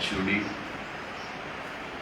HOD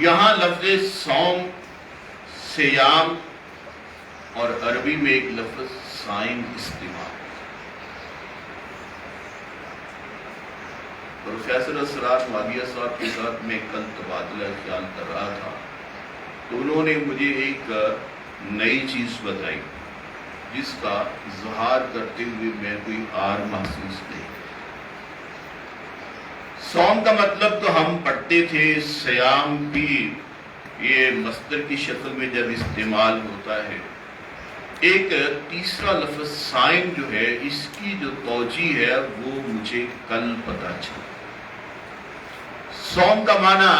یہاں لفظ صوم، سیام اور عربی میں ایک لفظ صائم استعمال. پروفیسر اسرار مادیہ صاحب کے ساتھ میں کل تبادلہ خیال کر رہا تھا تو انہوں نے مجھے ایک نئی چیز بتائی جس کا اظہار کرتے ہوئے میں کوئی آر محسوس نہیں. صوم کا مطلب تو ہم پڑھتے تھے، سیام بھی یہ مصدر کی شکل میں جب استعمال ہوتا ہے. ایک تیسرا لفظ صائم جو ہے، اس کی جو توجیہ ہے وہ مجھے کل پتہ چلا. صوم کا معنی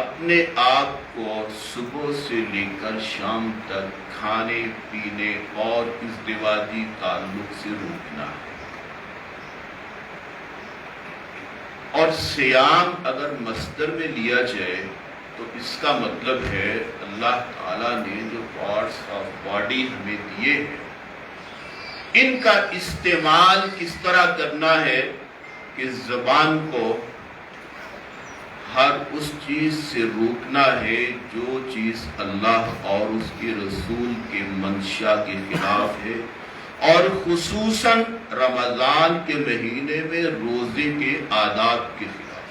اپنے آپ کو صبح سے لے کر شام تک کھانے پینے اور ازدواجی تعلق سے روکنا ہے. اور سیام اگر مصدر میں لیا جائے تو اس کا مطلب ہے اللہ تعالیٰ نے جو پارٹس آف باڈی ہمیں دیے ہیں ان کا استعمال کس طرح کرنا ہے کہ زبان کو ہر اس چیز سے روکنا ہے جو چیز اللہ اور اس کے رسول کے منشا کے خلاف ہے، اور خصوصاً رمضان کے مہینے میں روزے کے آداب کے خلاف.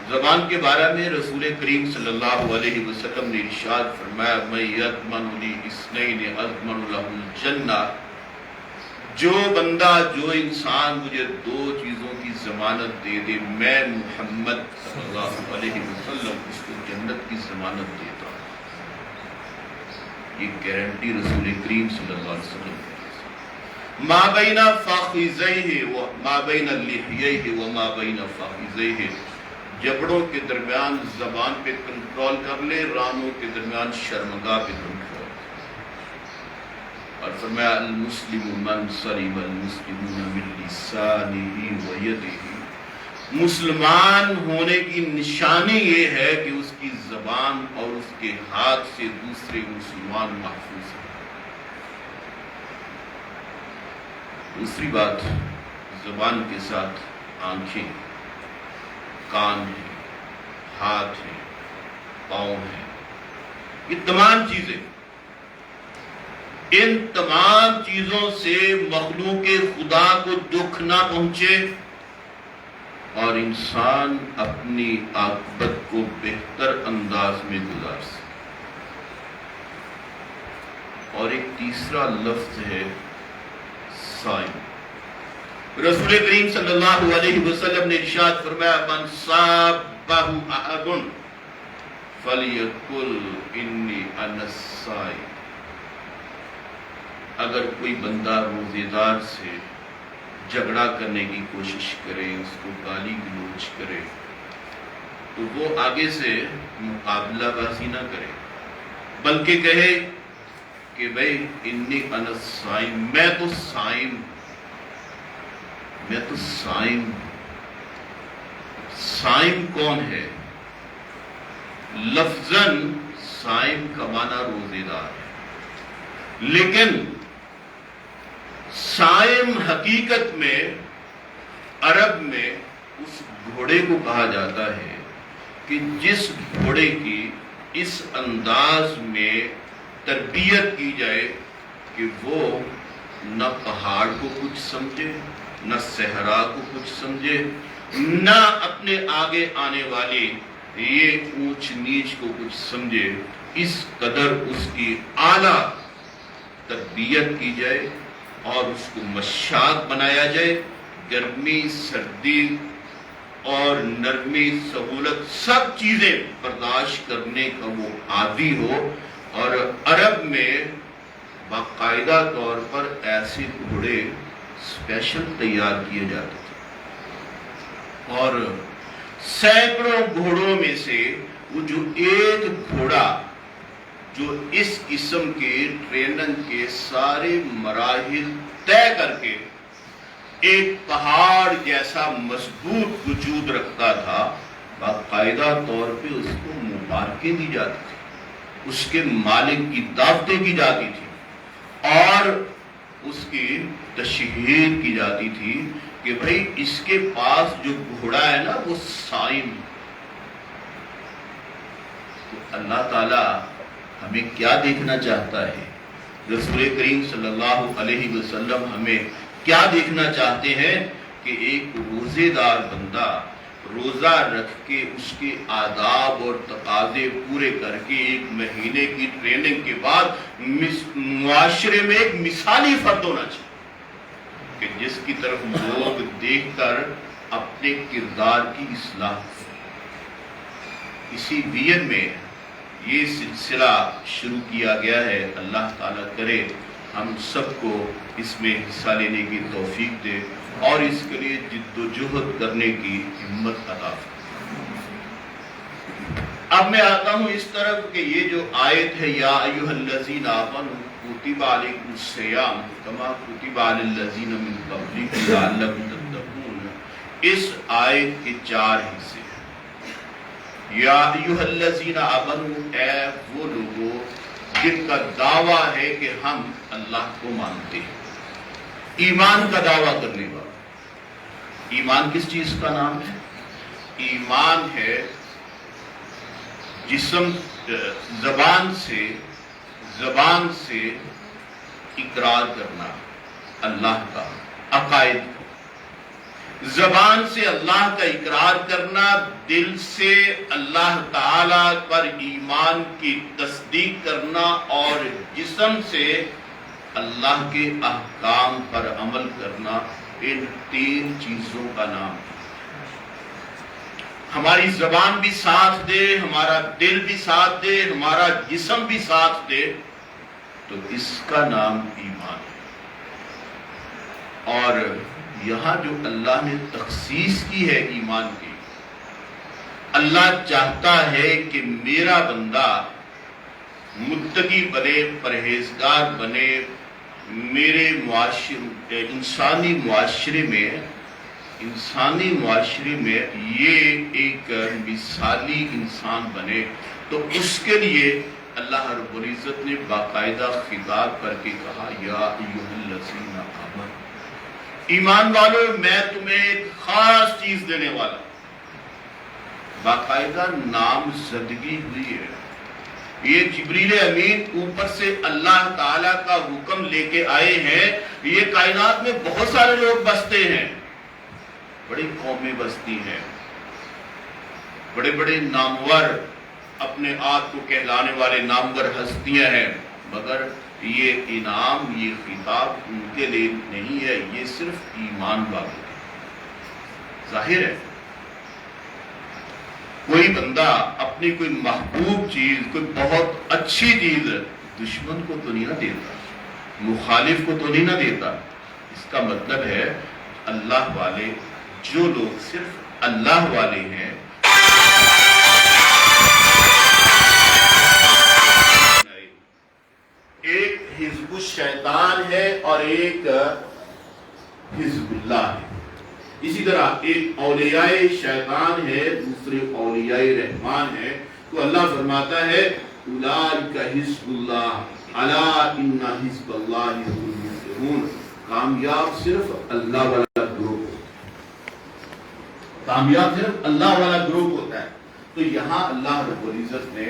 زبان کے بارے میں رسول کریم صلی اللہ علیہ وسلم نے ارشاد فرمایا، میں یضمن لی اثنین اضمن لہ الجنہ، جو بندہ جو انسان مجھے دو چیزوں کی ضمانت دے دے، میں محمد صلی اللہ علیہ وسلم اس کو جنت کی ضمانت دیتا ہوں. یہ گارنٹی رسول کریم صلی اللہ علیہ وسلم نے. ما بین فخذیہ و ما بین لحییہ و ما بین فخذیہ، جبڑوں کے درمیان زبان پہ کنٹرول کر لے، رانوں کے درمیان شرمگاہ پہ کنٹرول. اور فرمایا المسلم من سلم المسلمون من لسانہ و یدہ، مسلمان ہونے کی نشانی یہ ہے کہ اس کی زبان اور اس کے ہاتھ سے دوسرے مسلمان محفوظ ہیں. دوسری بات، زبان کے ساتھ آنکھیں، کان ہیں، ہاتھ ہیں، پاؤں ہیں، یہ تمام چیزیں، ان تمام چیزوں سے مخلوق خدا کو دکھ نہ پہنچے اور انسان اپنی عاقبت کو بہتر انداز میں گزار سکے. اور ایک تیسرا لفظ ہے صائم. رسول کریم صلی اللہ علیہ وسلم نے ارشاد فرمایا، من صابہ احد فلیقل انی انا الصائم. اگر کوئی بندہ روزے دار سے جھگڑا کرنے کی کوشش کرے، اس کو گالی گلوچ کرے، تو وہ آگے سے مقابلہ بازی نہ کرے، بلکہ کہے کہ بھئی انی انا الصائم، میں تو صائم، میں تو صائم. صائم کون ہے؟ لفظاً صائم کا معنی روزے دار ہے، لیکن صائم حقیقت میں عرب میں اس گھوڑے کو کہا جاتا ہے کہ جس گھوڑے کی اس انداز میں تربیت کی جائے کہ وہ نہ پہاڑ کو کچھ سمجھے، نہ صحرا کو کچھ سمجھے، نہ اپنے آگے آنے والے یہ اونچ نیچ کو کچھ سمجھے. اس قدر اس کی اعلیٰ تربیت کی جائے اور اس کو مشاق بنایا جائے. گرمی، سردی اور نرمی، سہولت، سب چیزیں برداشت کرنے کا وہ عادی ہو. اور عرب میں باقاعدہ طور پر ایسے گھوڑے اسپیشل تیار کیے جاتے تھے، اور سینکڑوں گھوڑوں میں سے وہ جو ایک گھوڑا جو اس قسم کے ٹریننگ کے سارے مراحل طے کر کے ایک پہاڑ جیسا مضبوط وجود رکھتا تھا، باقاعدہ طور پہ اس کو مبارکیں دی جاتی تھی، اس کے مالک کی دعوتیں کی جاتی تھی اور اس کی تشہیر کی جاتی تھی کہ بھئی اس کے پاس جو گھوڑا ہے نا وہ صائم، اللہ تعالیٰ ہمیں کیا دیکھنا چاہتا ہے؟ رسول کریم صلی اللہ علیہ وسلم ہمیں کیا دیکھنا چاہتے ہیں کہ ایک روزے دار بندہ روزہ رکھ کے اس کے آداب اور تقاضے پورے کر کے ایک مہینے کی ٹریننگ کے بعد معاشرے میں ایک مثالی فرد ہونا چاہیے کہ جس کی طرف لوگ دیکھ کر اپنے کردار کی اصلاح کریں۔ اسی وین میں یہ سلسلہ شروع کیا گیا ہے۔ اللہ تعالیٰ کرے ہم سب کو اس میں حصہ لینے کی توفیق دے اور اس کے لیے جد و جہد کرنے کی ہمت عطا فرمائے۔ اب میں آتا ہوں اس طرف کہ یہ جو آیت ہے یا ایھا الذین آمنوا کتب علیکم الصیام کما کتب علی الذین من قبلکم لعلکم تتقون، اس آیت کے 4 حصے ہیں۔ یا ایھا الذین آمنوا، اے وہ لوگوں جن کا دعویٰ ہے کہ ہم اللہ کو مانتے ہیں، ایمان کا دعویٰ کرنے والا۔ ایمان کس چیز کا نام ہے؟ ایمان ہے جسم زبان سے اقرار کرنا اللہ کا، عقائد کا، زبان سے اللہ کا اقرار کرنا، دل سے اللہ تعالی پر ایمان کی تصدیق کرنا اور جسم سے اللہ کے احکام پر عمل کرنا، ان 3 چیزوں کا نام ہے۔ ہماری زبان بھی ساتھ دے، ہمارا دل بھی ساتھ دے، ہمارا جسم بھی ساتھ دے تو اس کا نام ایمان ہے۔ اور یہاں جو اللہ نے تخصیص کی ہے ایمان کی، اللہ چاہتا ہے کہ میرا بندہ متقی بنے، پرہیزگار بنے، میرے انسانی معاشرے میں یہ ایک مثالی انسان بنے، تو اس کے لیے اللہ رب العزت نے باقاعدہ خطاب کر کے کہا یا ایھا الذین آمنوا، ایمان والو میں تمہیں ایک خاص چیز دینے والا ہوں۔ باقاعدہ نامزدگی ہوئی ہے۔ یہ جبریل امین اوپر سے اللہ تعالیٰ کا حکم لے کے آئے ہیں۔ یہ کائنات میں بہت سارے لوگ بستے ہیں، بڑی قومیں بستی ہیں، بڑے بڑے نامور اپنے آپ کو کہلانے والے نامور ہستیاں ہیں، مگر یہ انعام، یہ خطاب ان کے لیے نہیں ہے، یہ صرف ایمان والوں کے۔ ظاہر ہے کوئی بندہ اپنی کوئی محبوب چیز، کوئی بہت اچھی چیز دشمن کو تو نہیں نہ دیتا، مخالف کو تو نہیں نہ دیتا۔ اس کا مطلب ہے اللہ والے، جو لوگ صرف اللہ والے ہیں، ایک حزب الشیطان ہے اور ایک حزب اللہ ہے۔ اسی طرح ایک اولیاء شیطان ہے، دوسرے اولیاء رحمان ہے۔ تو اللہ فرماتا ہے اولئک حزب اللہ الا ان حزب اللہ هم المفلحون، کامیاب صرف اللہ والا گروہ، کامیاب صرف اللہ والا گروہ ہوتا ہے۔ تو یہاں اللہ رب العزت نے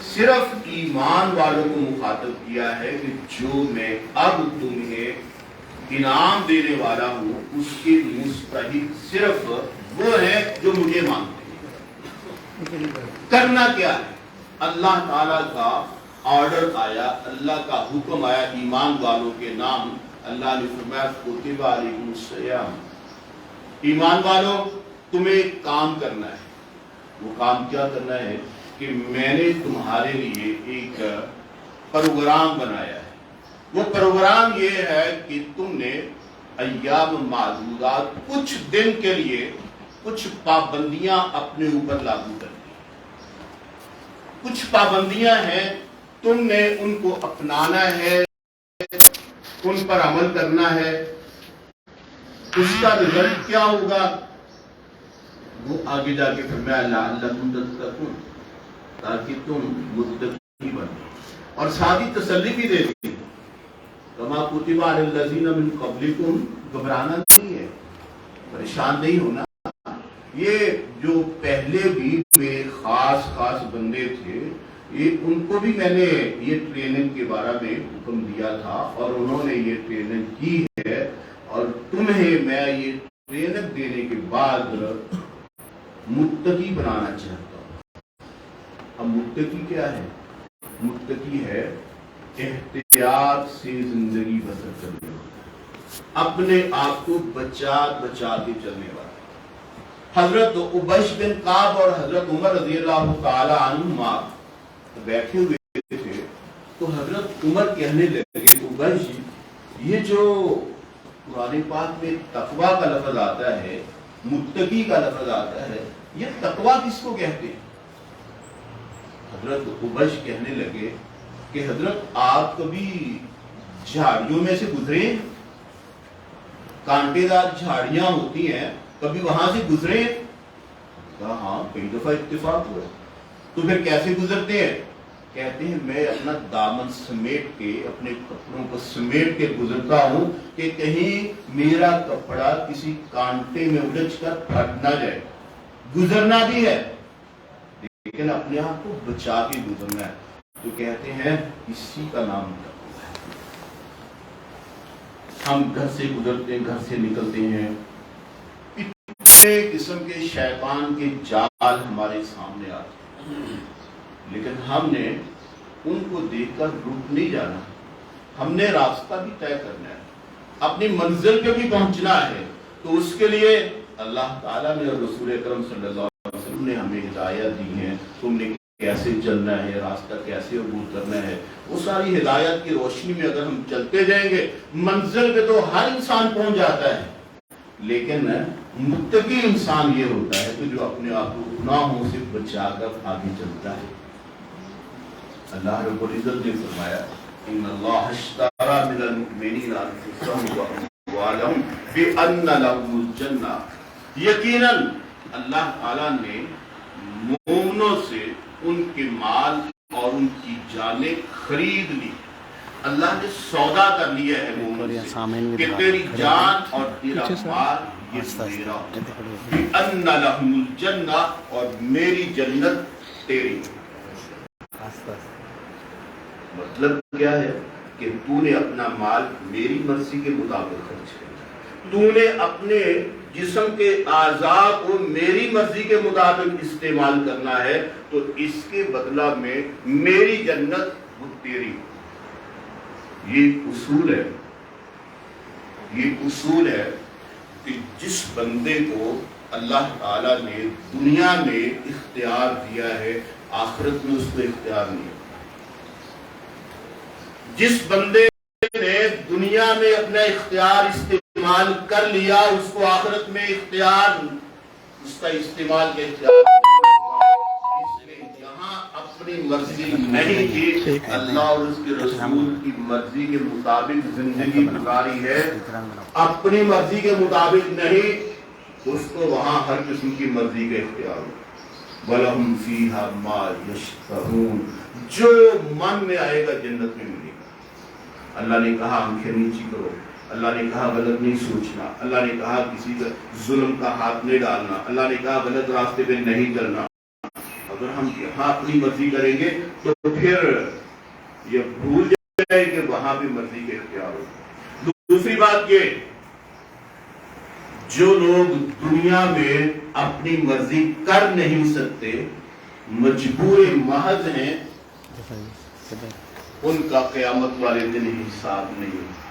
صرف ایمان والوں کو مخاطب کیا ہے کہ جو میں اب تمہیں انعام دینے والا ہوں اس کے مستحق صرف وہ ہے جو مجھے مانتے ہیں۔ کرنا کیا ہے؟ اللہ تعالیٰ کا آرڈر آیا، اللہ کا حکم آیا ایمان والوں کے نام۔ اللہ نے فرمایا کتب علیکم الصیام، ایمان والوں تمہیں کام کرنا ہے۔ وہ کام کیا کرنا ہے کہ میں نے تمہارے لیے ایک پروگرام بنایا ہے۔ وہ پروگرام یہ ہے کہ تم نے ایام معدودات، کچھ دن کے لیے کچھ پابندیاں اپنے اوپر لاگو کر دی۔ کچھ پابندیاں ہیں، تم نے ان کو اپنانا ہے، ان پر عمل کرنا ہے۔ اس کا رزلٹ کیا ہوگا وہ آگے جا کے فرمایا لعلکم تتقون، تاکہ تم متقی بنو۔ اور ساتھ ہی تسلی بھی دے دی کما کتب علی الذین من قبلکم، گھبرانا نہیں ہے، پریشان نہیں ہونا۔ یہ جو پہلے بھی میرے خاص بندے تھے، ان کو بھی میں نے یہ ٹریننگ کے بارے میں حکم دیا تھا اور انہوں نے یہ ٹریننگ کی ہے، اور تمہیں میں یہ ٹریننگ دینے کے بعد متقی بنانا چاہتا ہوں۔ اب متقی کیا ہے؟ متقی ہے احتیاط سے زندگی بسر کرنے والا، اپنے آپ کو بچا کے چلنے والا۔ حضرت ابیش بن کعب اور حضرت عمر رضی اللہ تعالی عنہما بیٹھے ہوئے تھے، تو حضرت عمر کہنے لگے ابیش، یہ جو قرآن پاک میں تقویٰ کا لفظ آتا ہے، متقی کا لفظ آتا ہے، یہ تقویٰ کس کو کہتے ہیں؟ حضرت ابیش کہنے لگے کہ حضرت آپ کبھی جھاڑیوں میں سے گزرے، کانٹے دار جھاڑیاں ہوتی ہیں، کبھی وہاں سے گزرے؟ کہا ہاں کئی دفعہ اتفاق ہوا۔ تو پھر کیسے گزرتے ہیں؟ کہتے ہیں میں اپنا دامن سمیٹ کے، اپنے کپڑوں کو سمیٹ کے گزرتا ہوں کہ کہیں میرا کپڑا کسی کانٹے میں الجھ کر پھٹ نہ جائے۔ گزرنا بھی ہے لیکن اپنے آپ کو بچا کے گزرنا ہے۔ تو کہتے ہیں اسی کا نام تقویٰ ہے۔ ہم گھر سے گزرتے ہیں، گھر سے نکلتے ہیں، اتنے قسم کے شیطان کے جال ہمارے سامنے آتے ہیں، لیکن ہم نے ان کو دیکھ کر رک نہیں جانا، ہم نے راستہ بھی طے کرنا ہے، اپنی منزل پہ بھی پہنچنا ہے۔ تو اس کے لیے اللہ تعالیٰ نے اور رسول اکرم صلی اللہ علیہ وسلم نے ہمیں ہدایت دی ہے، تم نے کیسے چلنا ہے، راستہ کیسے عبور کرنا ہے۔ وہ ساری ہدایت کی روشنی میں اگر ہم چلتے جائیں گے، منزل پہ تو ہر انسان پہنچ جاتا ہے، لیکن متقی انسان یہ ہوتا ہے کہ جو اپنے آپ کو گناہوں سے بچا کر آگے چلتا ہے۔ اللہ رب العزت نے فرمایا ان اللہ اشترى من المؤمنین انفسهم واموالهم بان لهم الجنہ، یقیناً اللہ تعالیٰ نے مومنوں سے ان کے مال اور ان کی جانیں خرید لی۔ اللہ نے سودا کر لیا ہے مومن سے کہ تیری جان اور تیرا مال یہ میرا بِأَنَّ لَهُمُ الْجَنَّةَ، اور میری جنت تیری۔ مطلب کیا ہے کہ تو نے اپنا مال میری مرضی کے مطابق خرچ کرنا، تو نے اپنے جسم کے اعضاء کو میری مرضی کے مطابق استعمال کرنا ہے، تو اس کے بدلہ میں میری جنت وہ تیری۔ یہ اصول ہے کہ جس بندے کو اللہ تعالیٰ نے دنیا میں اختیار دیا ہے، آخرت میں اس کو اختیار نہیں ہے۔ جس بندے نے دنیا میں اپنا اختیار استعمال کر لیا، اس کو آخرت میں اختیار، اس کا استعمال کا اختیار اس نے یہاں اپنی مرضی نہیں کی، اللہ اور اس کے رسول کی مرضی کے مطابق زندگی گزاری ہے، اپنی مرضی کے مطابق نہیں، اس کو وہاں ہر قسم کی مرضی کا اختیار ہو۔ وَلَهُمْ فِيهَا مَا يَشْتَهُونَ، جو من میں آئے گا جنت میں ملے گا۔ اللہ نے کہا آنکھیں نیچی کرو، اللہ نے کہا غلط نہیں سوچنا، اللہ نے کہا کسی کا ظلم کا ہاتھ نہیں ڈالنا، اللہ نے کہا غلط راستے پہ نہیں چلنا۔ اگر ہم یہاں اپنی مرضی کریں گے تو پھر یہ بھول جائے کہ وہاں بھی مرضی کے اختیار ہو۔ دوسری بات یہ، جو لوگ دنیا میں اپنی مرضی کر نہیں سکتے، مجبور محض ہیں، ان کا قیامت والے دن حساب نہیں ہوگا۔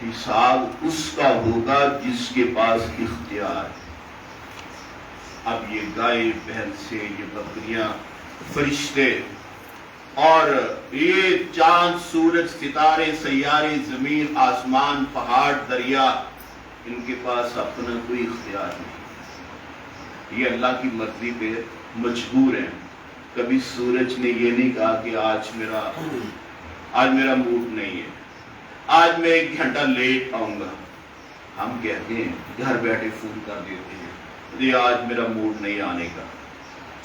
حساب اس کا ہوگا جس کے پاس اختیار ہے۔ اب یہ گائے بھینسیں، یہ بکریاں، فرشتے اور یہ چاند، سورج، ستارے، سیارے، زمین، آسمان، پہاڑ، دریا، ان کے پاس اپنا کوئی اختیار نہیں، یہ اللہ کی مرضی پہ مجبور ہیں۔ کبھی سورج نے یہ نہیں کہا کہ آج میرا موڈ نہیں ہے، آج میں 1 گھنٹہ لیٹ آؤں گا۔ ہم کہتے ہیں، گھر بیٹھے فون کر دیتے ہیں، یہ آج میرا موڈ نہیں آنے کا۔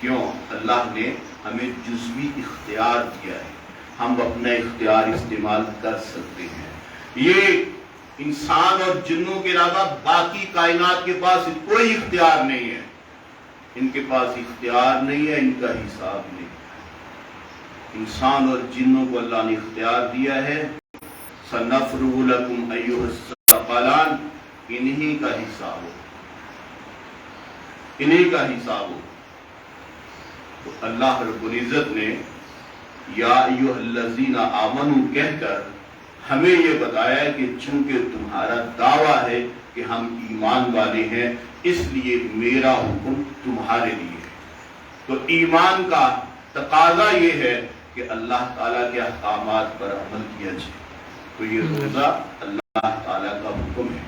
کیوں؟ اللہ نے ہمیں جزوی اختیار دیا ہے، ہم اپنا اختیار استعمال کر سکتے ہیں۔ یہ انسان اور جنوں کے علاوہ باقی کائنات کے پاس کوئی اختیار نہیں ہے. ان کے پاس اختیار نہیں ہے, ان کا حساب نہیں. انسان اور جنوں کو اللہ نے اختیار دیا ہے. سَنَفْرُغُ لَكُمْ أَيُّهَا الثَّقَلَانِ, انہی کا حساب ہو, انہی کا حساب ہو. تو اللہ رب العزت نے یا ایھا الذین آمنوا کہہ کر ہمیں یہ بتایا کہ چونکہ تمہارا دعویٰ ہے کہ ہم ایمان والے ہیں, اس لیے میرا حکم تمہارے لیے ہے. تو ایمان کا تقاضا یہ ہے کہ اللہ تعالیٰ کے احکامات پر عمل کیا جائے. تو یہ روزہ اللہ تعالیٰ کا حکم ہے.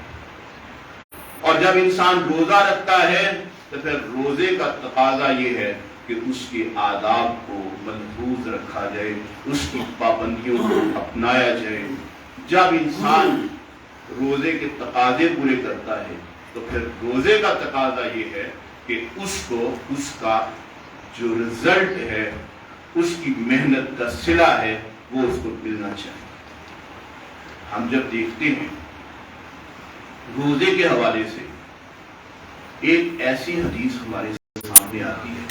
اور جب انسان روزہ رکھتا ہے تو پھر روزے کا تقاضا یہ ہے کہ اس کے آداب کو ملحوظ رکھا جائے, اس کی پابندیوں کو اپنایا جائے. جب انسان روزے کے تقاضے پورے کرتا ہے تو پھر روزے کا تقاضا یہ ہے کہ اس کو اس کا جو رزلٹ ہے, اس کی محنت کا صلہ ہے, وہ اس کو ملنا چاہیے. ہم جب دیکھتے ہیں روزے کے حوالے سے ایک ایسی حدیث ہمارے سامنے آتی ہے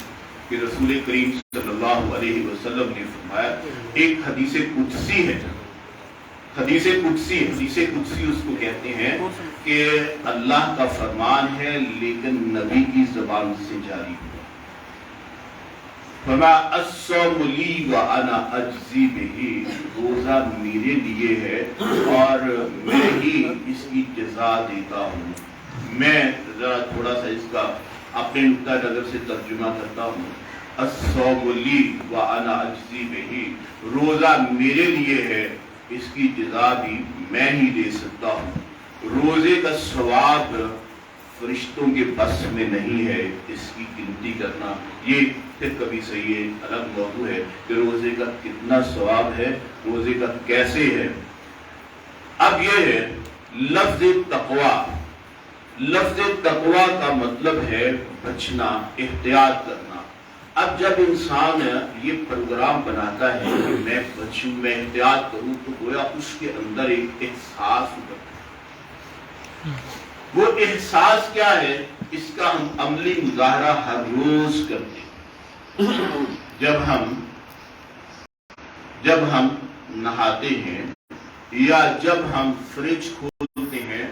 کہ رسول کریم صلی اللہ علیہ وسلم نے فرمایا, ایک حدیث قدسی ہے. حدیث قدسی اس کو کہتے ہیں کہ اللہ کا فرمان ہے لیکن نبی کی زبان سے جاری ہوا. فما الصوم لی وانا اجزی بہ, روزہ میرے لیے ہے اور میں ہی اس کی جزا دیتا ہوں. میں ذرا تھوڑا سا اس کا اپنے نقطہ نظر سے ترجمہ کرتا ہوں. الصوم لی وانا اجزی بہ, روزہ میرے لیے ہے, اس کی جزا بھی میں ہی دے سکتا ہوں. روزے کا ثواب فرشتوں کے بس میں نہیں ہے اس کی گنتی کرنا. یہ پھر کبھی صحیح ہے, الگ موضوع ہے کہ روزے کا کتنا ثواب ہے, روزے کا کیسے ہے. اب یہ ہے لفظ تقویٰ. لفظ تقویٰ کا مطلب ہے بچنا, احتیاط کرنا. اب جب انسان یہ پروگرام بناتا ہے کہ میں بچوں, میں احتیاط کروں, تو گویا اس کے اندر ایک احساس ہوتا ہے. وہ احساس کیا ہے, اس کا ہم عملی مظاہرہ ہر روز کرتے ہیں. جب ہم نہاتے ہیں یا جب ہم فریج کھولتے ہیں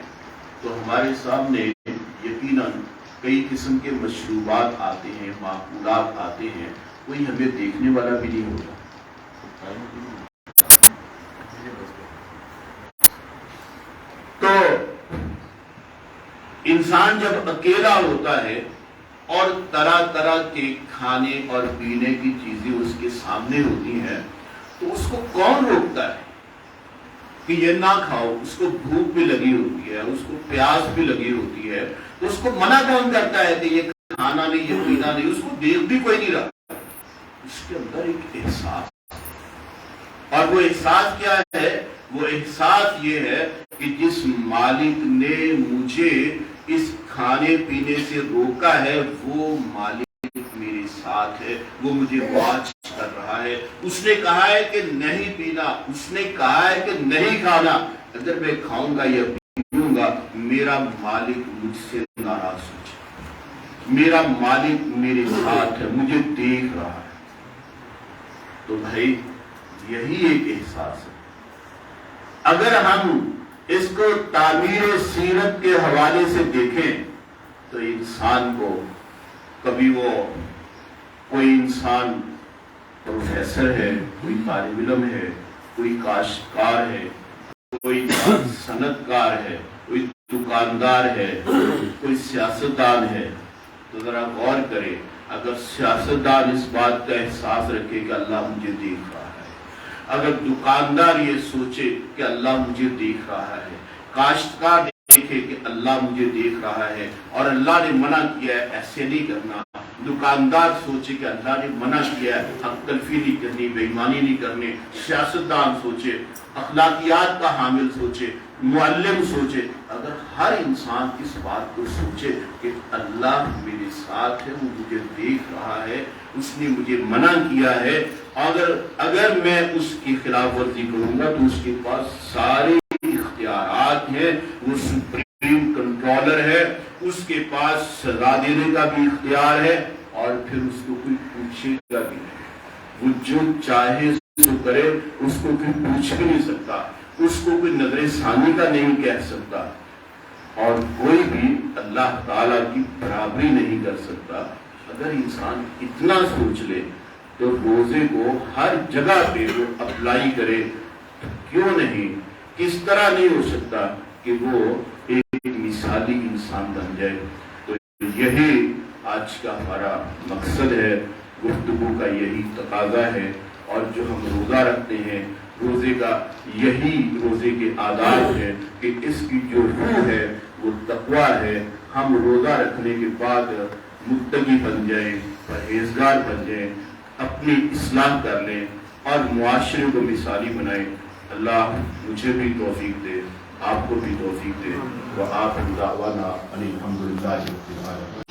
تو ہمارے سامنے یقیناً کئی قسم کے مشروبات آتے ہیں, معقولات آتے ہیں, کوئی ہمیں دیکھنے والا بھی نہیں ہوتا. تو انسان جب اکیلا ہوتا ہے اور طرح طرح کے کھانے اور پینے کی چیزیں اس کے سامنے ہوتی ہیں تو اس کو کون روکتا ہے کہ یہ نہ کھاؤ؟ اس کو بھوک بھی لگی ہوتی ہے, اس کو پیاس بھی لگی ہوتی ہے, تو اس کو منع کون کرتا ہے کہ یہ کھانا نہیں, یہ پینا نہیں؟ اس کو دیکھ بھی کوئی نہیں رہا. اس کے اندر ایک احساس, اور وہ احساس کیا ہے؟ وہ احساس یہ ہے کہ جس مالک نے مجھے اس کھانے پینے سے روکا ہے وہ مالک میرے ساتھ ہے, وہ مجھے واچ کر رہا ہے. اس نے کہا ہے کہ نہیں پینا, اس نے کہا ہے کہ نہیں کھانا. اگر میں کھاؤں گا یا پیوں گا, میرا مالک مجھ سے ناراض ہو جائے. میرا مالک میرے ساتھ ہے, مجھے دیکھ رہا ہے. تو بھائی یہی ایک احساس ہے. اگر ہم اس کو تعمیر سیرت کے حوالے سے دیکھیں تو انسان کو کبھی وہ کوئی انسان پروفیسر ہے, کوئی طالب علم ہے, کوئی کاشتکار ہے, کوئی صنعتکار ہے, کوئی دکاندار ہے, کوئی سیاستدان ہے. تو ذرا غور کرے, اگر سیاستدان اس بات کا احساس رکھے کہ اللہ مجھے دیکھ رہا ہے, اگر دکاندار یہ سوچے کہ اللہ مجھے دیکھ رہا ہے, کاشتکار دیکھے کہ اللہ مجھے دیکھ رہا ہے اور اللہ نے منع کیا ہے ایسے نہیں کرنا, دکاندار سوچے کہ اللہ نے منع کیا ہے حق تلفی نہیں کرنی, بے ایمانی نہیں کرنی, سیاستدان سوچے, اخلاقیات کا حامل سوچے, معلم سوچے, اگر ہر انسان اس بات کو سوچے کہ اللہ میرے ساتھ ہے, وہ مجھے دیکھ رہا ہے, اس نے مجھے منع کیا ہے, اگر میں اس کی خلاف ورزی کروں گا تو اس کے پاس سارے اختیارات ساتھ ہیں، وہ سپریم کنٹرولر ہے، اس کے پاس سزا دینے کا بھی اختیار ہے اور پھر اس کو کوئی پوچھے گا بھی نہیں، وہ جو چاہے سو کرے، اس کو کوئی پوچھ بھی نہیں سکتا، اس کو کوئی نظر ثانی کا نہیں کہہ سکتا، اور کوئی بھی اللہ تعالیٰ کی برابری نہیں کر سکتا۔ اگر انسان اتنا سوچ لے تو روزے کو ہر جگہ پہ وہ اپلائی کرے، کیوں نہیں، کس طرح نہیں ہو سکتا کہ وہ ایک مثالی انسان بن جائے۔ تو یہی آج کا ہمارا مقصد ہے، گفتگو کا یہی تقاضا ہے، اور جو ہم روزہ رکھتے ہیں، روزے کا یہی روزے کے آداب ہے کہ اس کی جو روح ہے وہ تقویٰ ہے۔ ہم روزہ رکھنے کے بعد متقی بن جائیں، پرہیزگار بن جائیں، اپنی اصلاح کر لیں اور معاشرے کو مثالی بنائیں۔ اللہ مجھے بھی توفیق دے، آپ کو بھی توفیق دے۔ وآخر دعوانا ان الحمد للہ رب العالمین۔